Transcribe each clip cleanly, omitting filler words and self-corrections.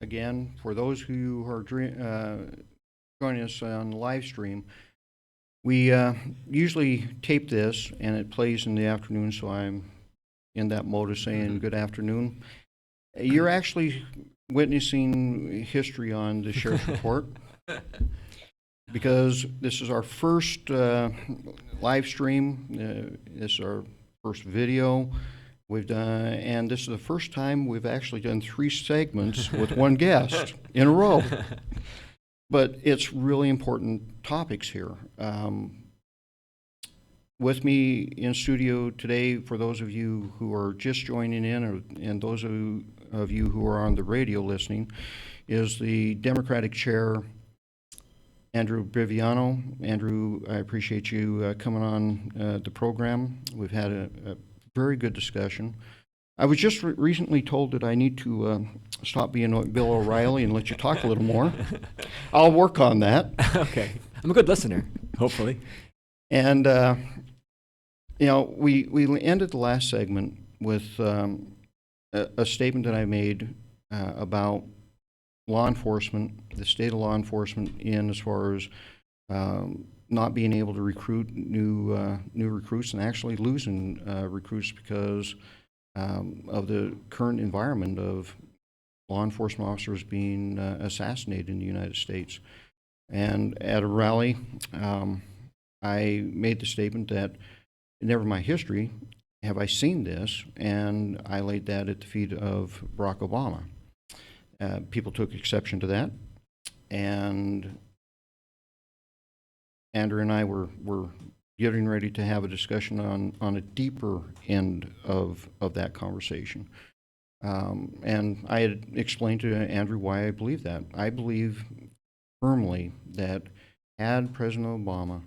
again, for those who are joining us on the live stream, we usually tape this and it plays in the afternoon, so I'm in that mode of saying good afternoon. You're actually witnessing history on the sheriff's report because this is our first live stream. This is our first video. We've done, and this is the first time we've actually done 3 segments with one guest in a row. But it's really important topics here. With me in studio today, for those of you who are just joining in, and those of you who are on the radio listening, is the Democratic Chair, Andrew Biviano. Andrew, I appreciate you coming on the program. We've had a very good discussion. I was just recently told that I need to stop being Bill O'Reilly and let you talk a little more. I'll work on that. Okay. I'm a good listener, hopefully. And, we ended the last segment with a statement that I made about law enforcement, the state of law enforcement in as far as not being able to recruit new recruits and actually losing recruits because of the current environment of law enforcement officers being assassinated in the United States. And at a rally, I made the statement that never in my history have I seen this, and I laid that at the feet of Barack Obama. People took exception to that, and Andrew and I were getting ready to have a discussion on a deeper end of that conversation. And I had explained to Andrew why I believe that. I believe firmly that had President Obama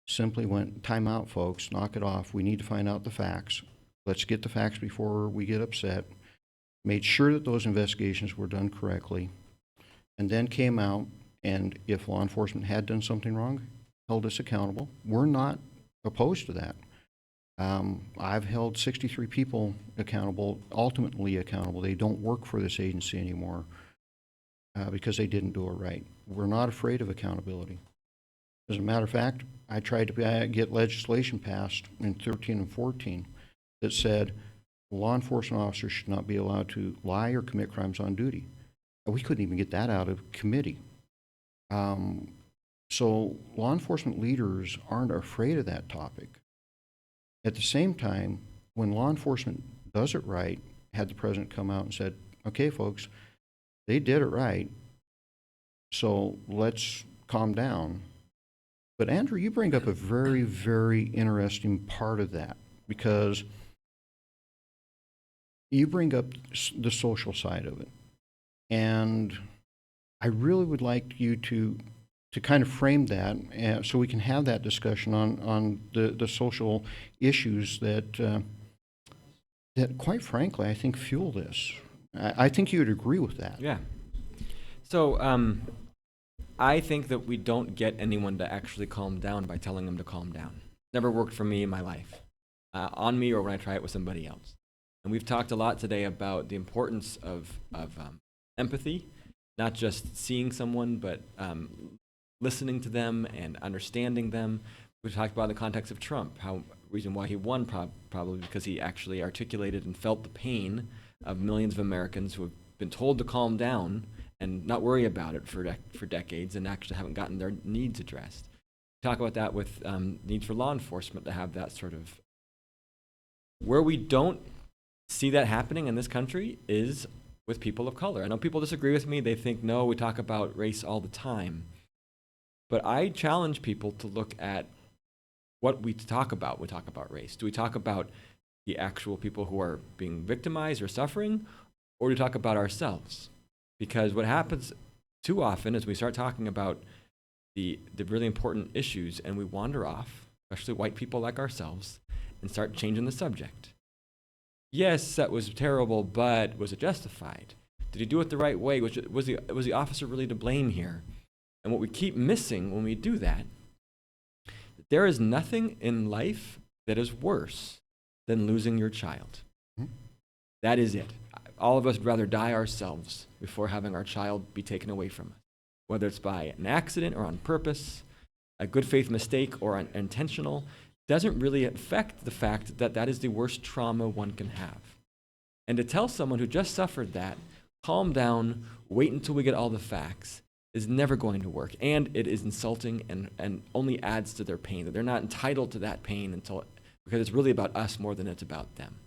simply went, time out, folks, knock it off, we need to find out the facts, let's get the facts before we get upset, made sure that those investigations were done correctly, and then came out, and if law enforcement had done something wrong, held us accountable. We're not opposed to that. I've held 63 people accountable, ultimately accountable. They don't work for this agency anymore because they didn't do it right. We're not afraid of accountability. As a matter of fact, I tried to get legislation passed in 13 and 14 that said law enforcement officers should not be allowed to lie or commit crimes on duty. We couldn't even get that out of committee. So law enforcement leaders aren't afraid of that topic. At the same time, when law enforcement does it right, had the president come out and said, okay, folks, they did it right, so let's calm down. But Andrew, you bring up a very, very interesting part of that, because you bring up the social side of it. And I really would like you to kind of frame that so we can have that discussion on the social issues that quite frankly, I think fuel this. I think you would agree with that. Yeah. So I think that we don't get anyone to actually calm down by telling them to calm down. Never worked for me in my life, on me or when I try it with somebody else. And we've talked a lot today about the importance of empathy, not just seeing someone, but listening to them and understanding them. We talked about in the context of Trump, how reason why he won probably because he actually articulated and felt the pain of millions of Americans who have been told to calm down and not worry about it for decades and actually haven't gotten their needs addressed. Talk about that with needs for law enforcement to have that sort of. Where we don't see that happening in this country is with people of color. I know people disagree with me. They think, no, we talk about race all the time. But I challenge people to look at what we talk about when we talk about race. Do we talk about the actual people who are being victimized or suffering, or do we talk about ourselves? Because what happens too often is we start talking about the really important issues and we wander off, especially white people like ourselves, and start changing the subject. Yes, that was terrible, but was it justified? Did he do it the right way? Was the officer really to blame here? And what we keep missing when we do that, there is nothing in life that is worse than losing your child. That is it. all of us would rather die ourselves before having our child be taken away from us, whether it's by an accident or on purpose, a good faith mistake or intentional, doesn't really affect the fact that that is the worst trauma one can have. And to tell someone who just suffered that, calm down, wait until we get all the facts, is never going to work. And it is insulting and only adds to their pain, that they're not entitled to that pain because it's really about us more than it's about them.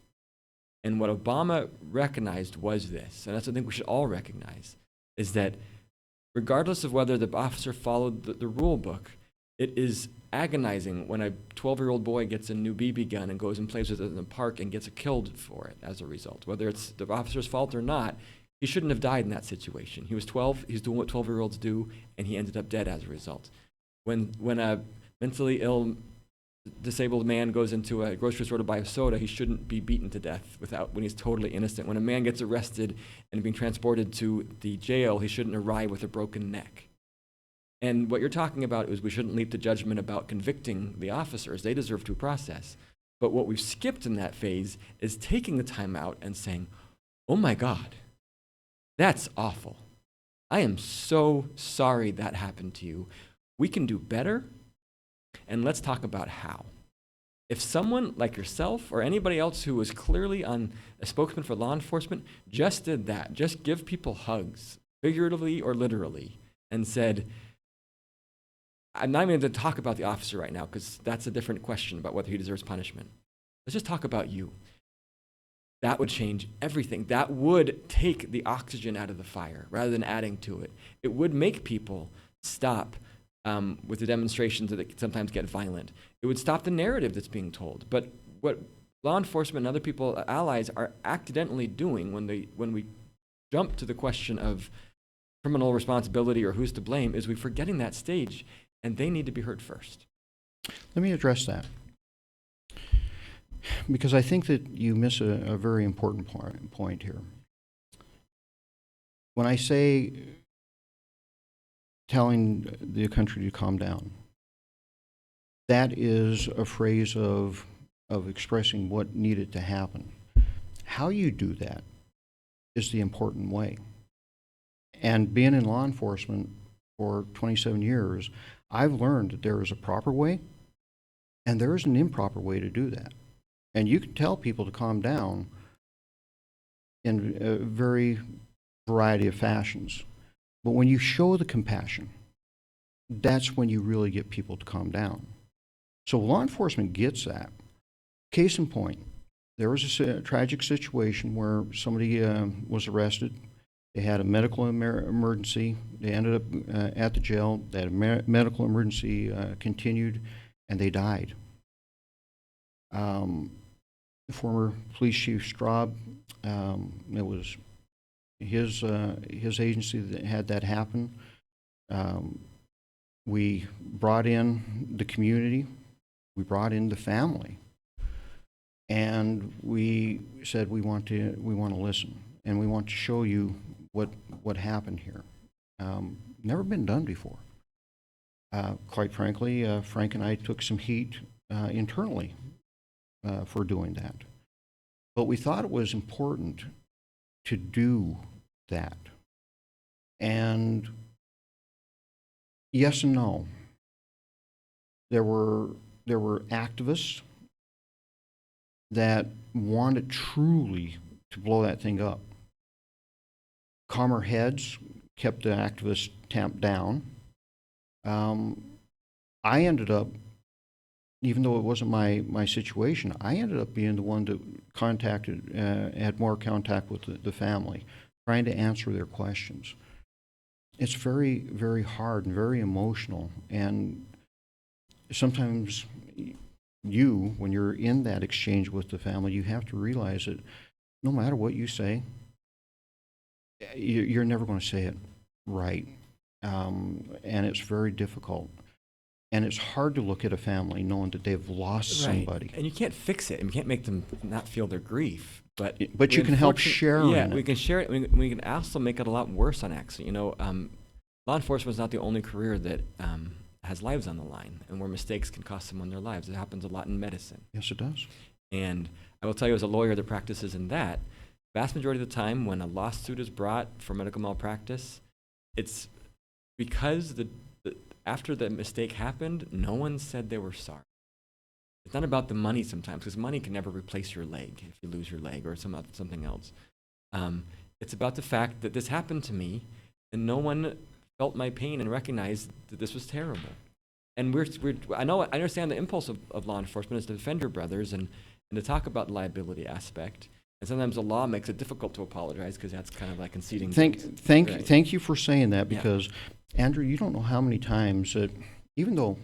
And what Obama recognized was this, and that's what I think we should all recognize, is that regardless of whether the officer followed the rule book, it is agonizing when a 12-year-old boy gets a new BB gun and goes and plays with it in the park and gets killed for it as a result. Whether it's the officer's fault or not, he shouldn't have died in that situation. He was 12, he's doing what 12-year-olds do, and he ended up dead as a result. When a mentally ill, disabled man goes into a grocery store to buy a soda, he shouldn't be beaten to death when he's totally innocent. When a man gets arrested and being transported to the jail, he shouldn't arrive with a broken neck. And what you're talking about is we shouldn't leap to judgment about convicting the officers. They deserve due process. But what we've skipped in that phase is taking the time out and saying, oh my God, that's awful. I am so sorry that happened to you. We can do better, and let's talk about how. If someone like yourself or anybody else who was clearly on a spokesman for law enforcement just did that, just give people hugs, figuratively or literally, and said, I'm not even going to talk about the officer right now because that's a different question about whether he deserves punishment. Let's just talk about you. That would change everything. That would take the oxygen out of the fire rather than adding to it. It would make people stop with the demonstrations that sometimes get violent. It would stop the narrative that's being told. But what law enforcement and other people, allies, are accidentally doing when we jump to the question of criminal responsibility or who's to blame is we're forgetting that stage, and they need to be heard first. Let me address that, because I think that you miss a very important point here. When I say telling the country to calm down, that is a phrase of expressing what needed to happen. How you do that is the important way. And being in law enforcement for 27 years, I've learned that there is a proper way and there is an improper way to do that. And you can tell people to calm down in a very variety of fashions. But when you show the compassion, that's when you really get people to calm down. So law enforcement gets that. Case in point, there was a tragic situation where somebody was arrested. They had a medical emergency. They ended up at the jail. That medical emergency continued, and they died. Former police chief Straub, it was his agency that had that happen. We brought in the community. We brought in the family, and we said we want to listen, and we want to show you what happened here. Never been done before. Quite frankly, Frank and I took some heat internally for doing that. But we thought it was important to do that. And yes and no. There were activists that wanted truly to blow that thing up. Calmer heads kept the activists tamped down. I ended up, even though it wasn't my situation, I ended up being the one that had more contact with the family, trying to answer their questions. It's very, very hard and very emotional. And sometimes when you're in that exchange with the family, you have to realize that no matter what you say, you're never going to say it right. And it's very difficult. And it's hard to look at a family knowing that they've lost somebody. And you can't fix it. And you can't make them not feel their grief. But you can help share it. Yeah, we can share it. We can also make it a lot worse on accident. Law enforcement is not the only career that has lives on the line, and where mistakes can cost someone their lives. It happens a lot in medicine. Yes, it does. And I will tell you, as a lawyer that practices in that, vast majority of the time when a lawsuit is brought for medical malpractice, it's because after the mistake happened, no one said they were sorry. It's not about the money sometimes, because money can never replace your leg if you lose your leg or something else. It's about the fact that this happened to me, and no one felt my pain and recognized that this was terrible. And I understand the impulse of law enforcement is to defend your brothers and to talk about the liability aspect. And sometimes the law makes it difficult to apologize because that's kind of like conceding. Right. Thank you for saying that, Yeah. because, Andrew, you don't know how many times that, even though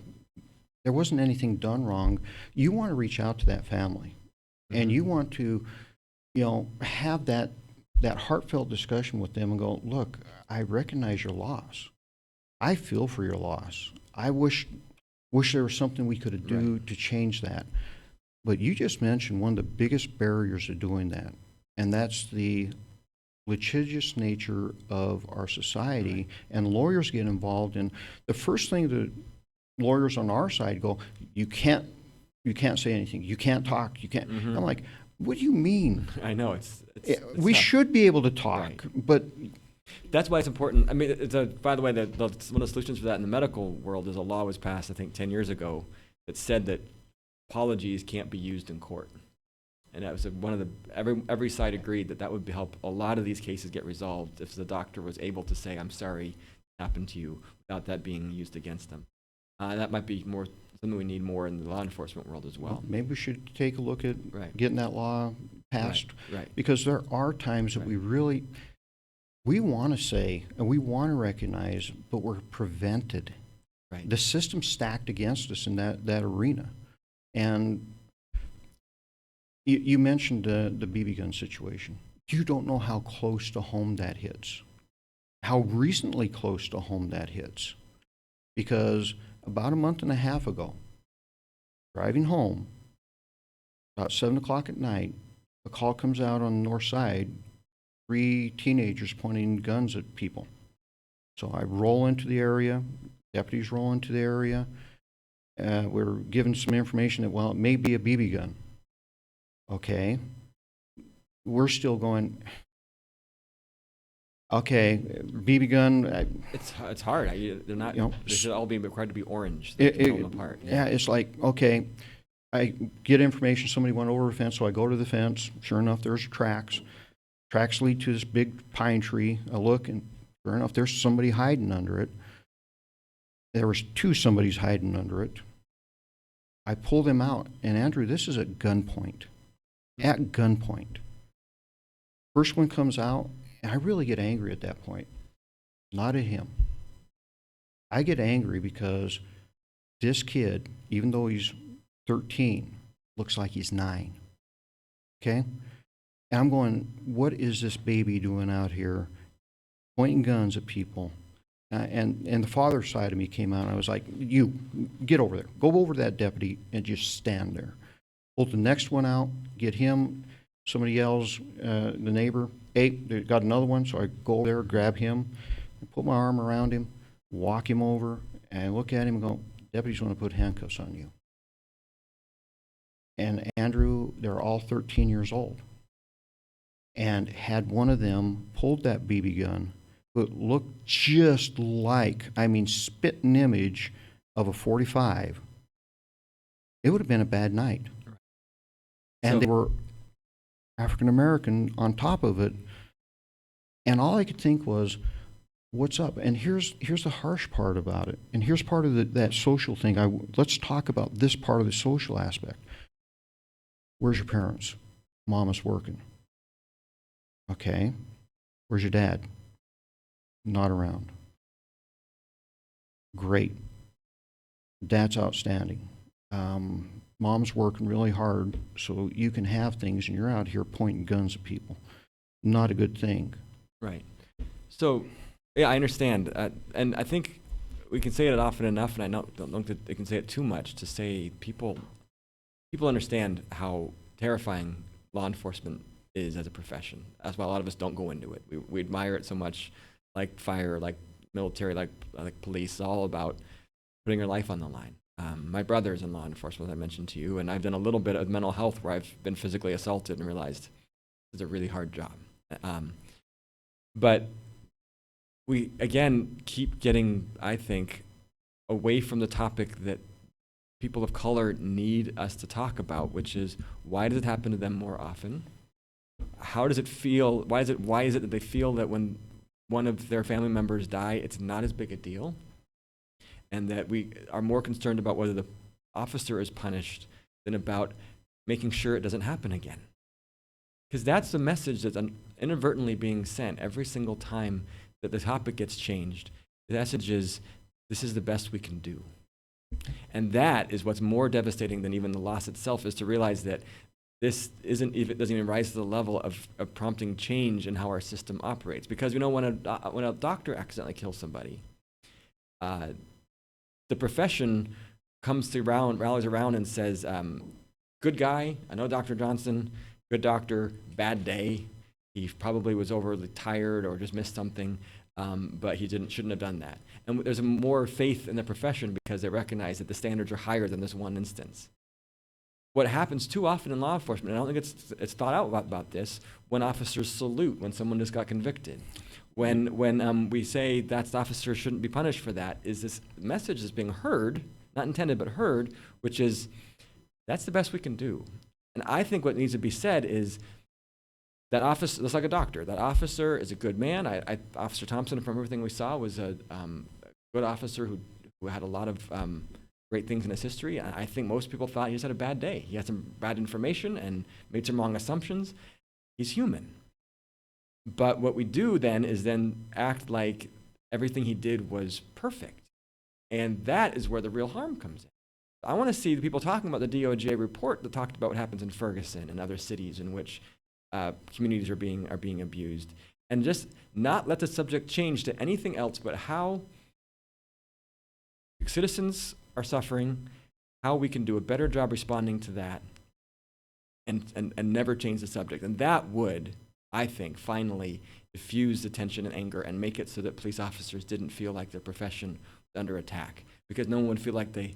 there wasn't anything done wrong, you want to reach out to that family, and you want to, have that heartfelt discussion with them and go, look, I recognize your loss. I feel for your loss. I wish there was something we could do to change that. But you just mentioned one of the biggest barriers to doing that, and that's the litigious nature of our society, and lawyers get involved in. The first thing that lawyers on our side go, you can't say anything, you can't talk, you can't. I'm like, what do you mean? I know, it's we tough. should be able to talk, but That's why it's important. I mean, by the way, one of the solutions for that in the medical world is a law was passed, I think, 10 years ago that said that apologies can't be used in court. And that was one of every side agreed that would help a lot of these cases get resolved if the doctor was able to say, I'm sorry, it happened to you, without that being used against them. That might be something we need more in the law enforcement world as well. maybe we should take a look at getting that law passed. Right. Because there are times that we want to say and we want to recognize, but we're prevented. Right. The system's stacked against us in that arena. And you mentioned the BB gun situation. You don't know how close to home that hits, how recently close to home that hits. Because about a month and a half ago, driving home, about 7 o'clock at night, a call comes out on the north side, 3 teenagers pointing guns at people. So I roll into the area, deputies roll into the area. We're given some information that, well, it may be a BB gun. Okay. We're still going, okay, BB gun. It's hard. They're not. They should all be required to be orange. They can pull them apart. Yeah, it's like, okay, I get information somebody went over a fence, so I go to the fence. Sure enough, there's tracks. Tracks lead to this big pine tree. I look, and sure enough, there's somebody hiding under it. There was 2 somebody's hiding under it. I pull them out, and Andrew, this is at gunpoint. At gunpoint. First one comes out, and I really get angry at that point. Not at him. I get angry because this kid, even though he's 13, looks like he's 9. Okay? And I'm going, what is this baby doing out here, pointing guns at people? And the father side of me came out, and I was like, you, get over there. Go over to that deputy and just stand there. Pull the next one out, get him. Somebody yells, the neighbor, hey, they got another one. So I go over there, grab him, and put my arm around him, walk him over, and I look at him and go, deputies want to put handcuffs on you. And Andrew, they're all 13 years old. And had one of them pulled that BB gun, but looked just like, spitting image of a .45, it would have been a bad night. And they were African American on top of it. And all I could think was, what's up? And here's the harsh part about it. And here's part of that social thing. Let's talk about this part of the social aspect. Where's your parents? Mama's working. Okay. Where's your dad? Not around. Great. Dad's outstanding. Mom's working really hard so you can have things, and you're out here pointing guns at people. Not a good thing. Right. So, yeah, I understand. And I think we can say it often enough, and I don't think that they can say it too much, to say people understand how terrifying law enforcement is as a profession. That's why a lot of us don't go into it. We admire it so much, like fire, like military, like police. It's all about putting your life on the line. My brother's in law enforcement, as I mentioned to you, and I've done a little bit of mental health where I've been physically assaulted and realized It's a really hard job. But we, again, keep getting, I think, away from the topic that people of color need us to talk about, which is, why does it happen to them more often? How does it feel? Why is it that they feel that when one of their family members die, it's not as big a deal? And that we are more concerned about whether the officer is punished than about making sure it doesn't happen again. Because that's the message that's inadvertently being sent every single time that the topic gets changed. The message is, this is the best we can do. And that is what's more devastating than even the loss itself, is to realize that this doesn't even rise to the level of prompting change in how our system operates. Because when a doctor accidentally kills somebody, the profession rallies around and says, good guy, I know Dr. Johnson, good doctor, bad day. He probably was overly tired or just missed something, but he shouldn't have done that. And there's more faith in the profession because they recognize that the standards are higher than this one instance. What happens too often in law enforcement, and I don't think it's thought out about this, when officers salute when someone just got convicted. When we say that the officer shouldn't be punished for that, is this message is being heard, not intended, but heard, which is, that's the best we can do. And I think what needs to be said is, that officer, just like a doctor, that officer is a good man. Officer Thompson, from everything we saw, was a good officer who had a lot of great things in his history. I think most people thought he just had a bad day. He had some bad information and made some wrong assumptions. He's human. But what we do then is act like everything he did was perfect. And that is where the real harm comes in. I want to see the people talking about the DOJ report that talked about what happens in Ferguson and other cities in which communities are being abused, and just not let the subject change to anything else but how citizens are suffering, how we can do a better job responding to that, and never change the subject. And that would, I think, finally diffuse the tension and anger and make it so that police officers didn't feel like their profession was under attack, because no one would feel like they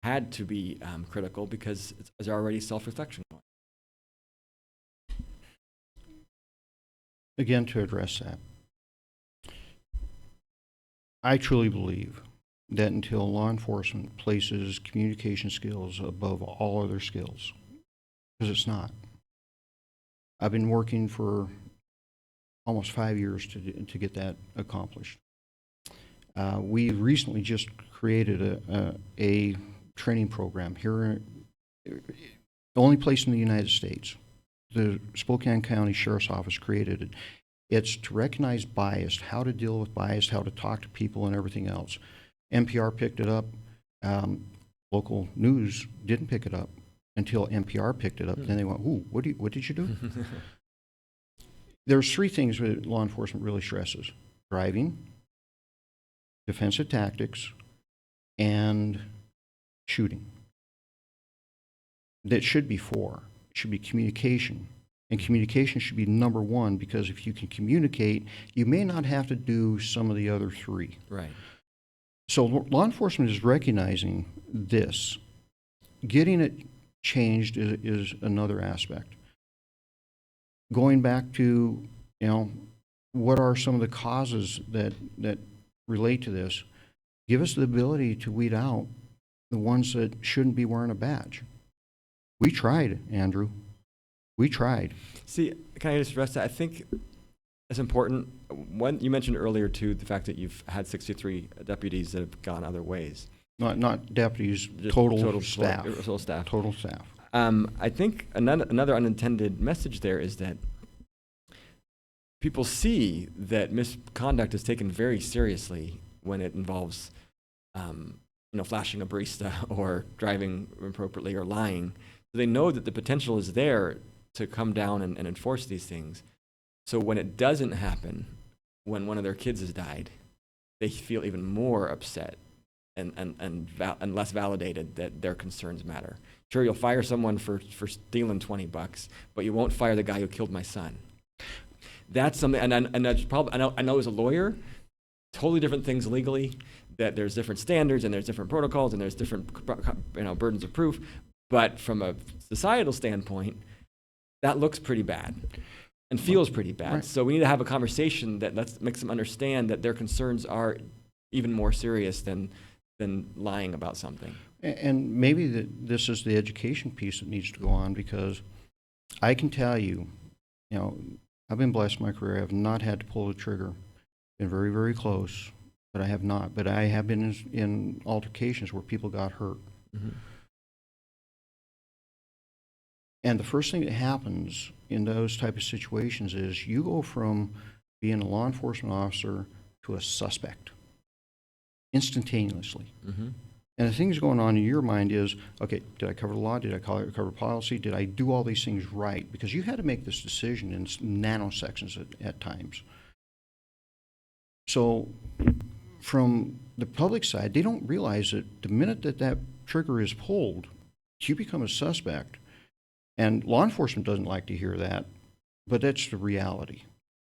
had to be critical, because there's already self-reflection going. Again, to address that, I truly believe that until law enforcement places communication skills above all other skills, because it's not. I've been working for almost 5 years to get that accomplished. We recently just created a training program here, the only place in the United States. The Spokane County Sheriff's Office created it. It's to recognize bias, how to deal with bias, how to talk to people, and everything else. NPR picked it up. Local news didn't pick it up until NPR picked it up. Then they went, "Ooh, what did you do?" There's three things that law enforcement really stresses: driving, defensive tactics, and shooting. That should be four. Should be communication, and communication should be number one, because if you can communicate, you may not have to do some of the other three. Right. So law enforcement is recognizing this. Getting it changed is another aspect. Going back to, what are some of the causes that relate to this? Give us the ability to weed out the ones that shouldn't be wearing a badge. We tried, Andrew. We tried. See, can I just address that? I think it's important. One, you mentioned earlier, too, the fact that you've had 63 deputies that have gone other ways. Not deputies, total staff. Total staff. Total staff. I think another unintended message there is that people see that misconduct is taken very seriously when it involves, flashing a barista or driving inappropriately or lying. So they know that the potential is there to come down and enforce these things. So when it doesn't happen, when one of their kids has died, they feel even more upset and less validated that their concerns matter. Sure, you'll fire someone for stealing $20, but you won't fire the guy who killed my son. That's something, and that's probably, I know as a lawyer, totally different things legally, that there's different standards and there's different protocols and there's different burdens of proof. But from a societal standpoint, that looks pretty bad and feels pretty bad. Right. So we need to have a conversation that makes them understand that their concerns are even more serious than lying about something. And maybe this is the education piece that needs to go on, because I can tell you, I've been blessed in my career. I have not had to pull the trigger. Been very, very close, but I have not. But I have been in altercations where people got hurt. Mm-hmm. And the first thing that happens in those type of situations is you go from being a law enforcement officer to a suspect instantaneously. Mm-hmm. And the things going on in your mind is, okay, did I cover the law? Did I cover policy? Did I do all these things right? Because you had to make this decision in nanoseconds at times. So from the public side, they don't realize that the minute that trigger is pulled, you become a suspect. And law enforcement doesn't like to hear that, but that's the reality.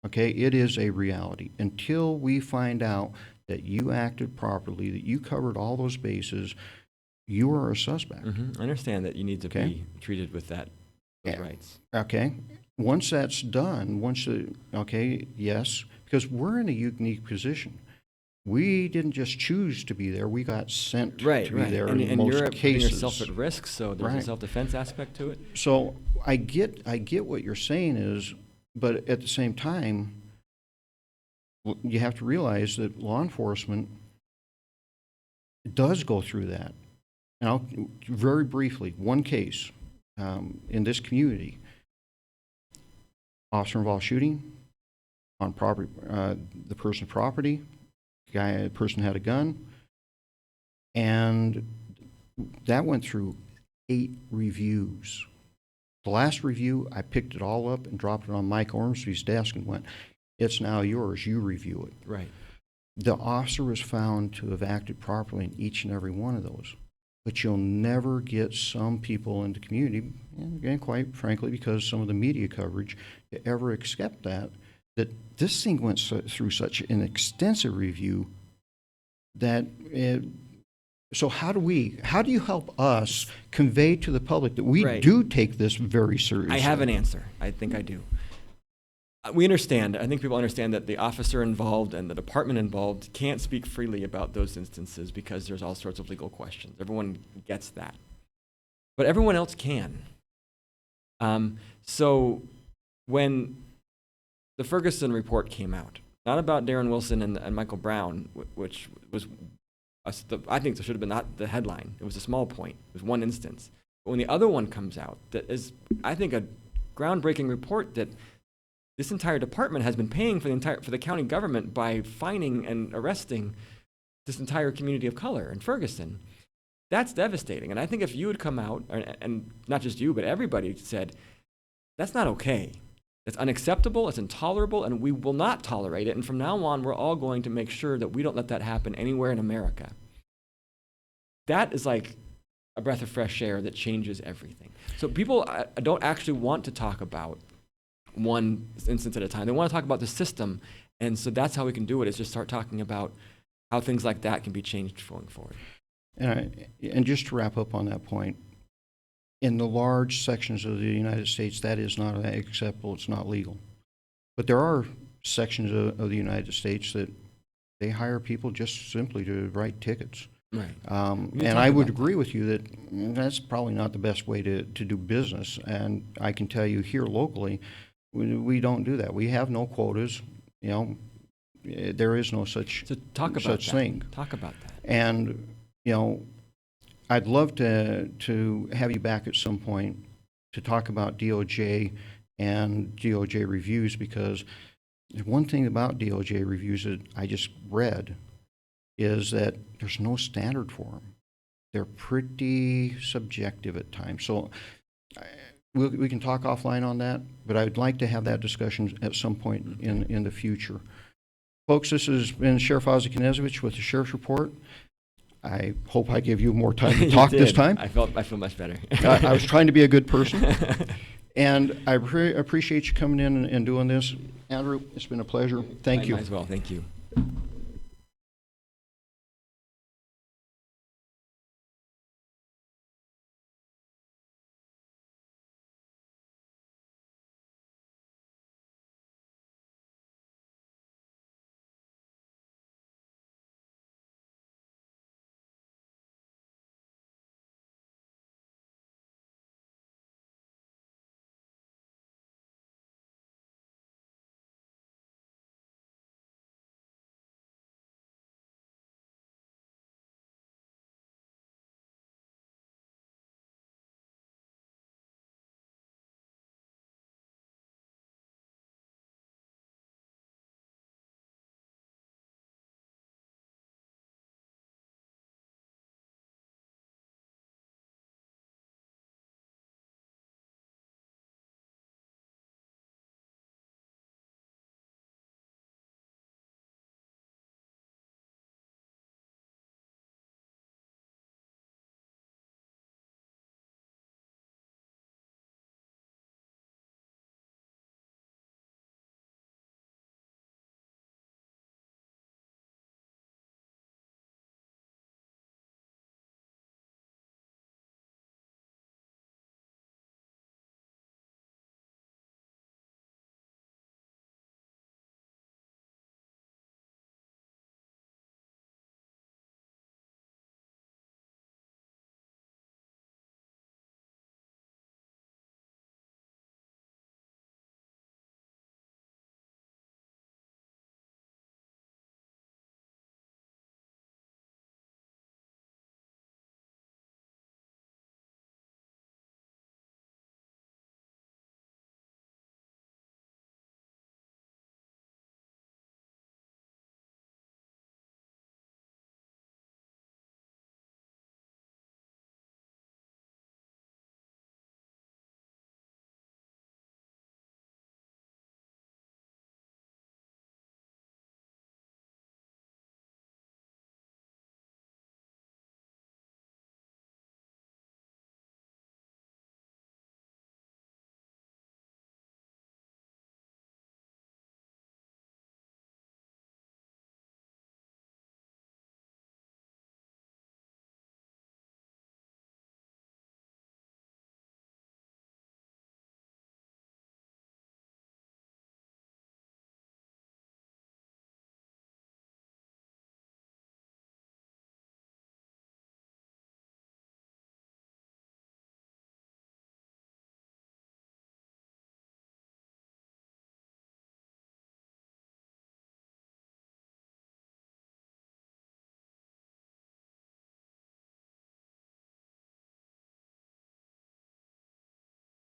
Okay, it is a reality. Until we find out that you acted properly, that you covered all those bases, you are a suspect. Mm-hmm. I understand that you need to be treated with those rights. Okay. Once that's done, yes, because we're in a unique position. We didn't just choose to be there. We got sent to be there in most you're cases. putting yourself at risk, so there's Right. a self-defense aspect to it. So I get what you're saying is, but at the same time, you have to realize that law enforcement does go through that. And I'll very briefly, one case in this community, officer involved shooting on property, the person's property. The person had a gun, and that went through 8 reviews. The last review, I picked it all up and dropped it on Mike Ormsby's desk and went, "It's now yours, you review it." Right. The officer was found to have acted properly in each and every one of those. But you'll never get some people in the community, and again, quite frankly, because some of the media coverage, to ever accept that this thing went through such an extensive review that so how do you help us convey to the public that we Right. do take this very seriously? I have an answer. I think I do. We understand. I think people understand that the officer involved and the department involved can't speak freely about those instances because there's all sorts of legal questions. Everyone gets that. But everyone else can. So when the Ferguson report came out, not about Darren Wilson and Michael Brown, which was, I think, should have been not the headline. It was a small point. It was one instance. But when the other one comes out, that is, I think, a groundbreaking report that this entire department has been paying for the county government by fining and arresting this entire community of color in Ferguson. That's devastating. And I think if you had come out, and not just you, but everybody said, that's not okay. It's unacceptable, it's intolerable, and we will not tolerate it. And from now on, we're all going to make sure that we don't let that happen anywhere in America. That is like a breath of fresh air that changes everything. So people don't actually want to talk about one instance at a time. They want to talk about the system. And so that's how we can do it, is just start talking about how things like that can be changed going forward. And just to wrap up on that point, in the large sections of the United States, that is not acceptable, it's not legal. But there are sections of the United States that they hire people just simply to write tickets. Right. And I would agree with you that that's probably not the best way to do business. And I can tell you here locally, we don't do that. We have no quotas. There is no such thing. Talk about that. And I'd love to have you back at some point to talk about DOJ and DOJ reviews, because one thing about DOJ reviews that I just read is that there's no standard for them. They're pretty subjective at times. So we can talk offline on that, but I'd like to have that discussion at some point in the future. Folks, this has been Sheriff Ozzie Knezovich with the Sheriff's Report. I hope I gave you more time to talk this time. I feel much better. I was trying to be a good person. And I appreciate you coming in and doing this. Andrew, it's been a pleasure. Thank you. As well. Thank you.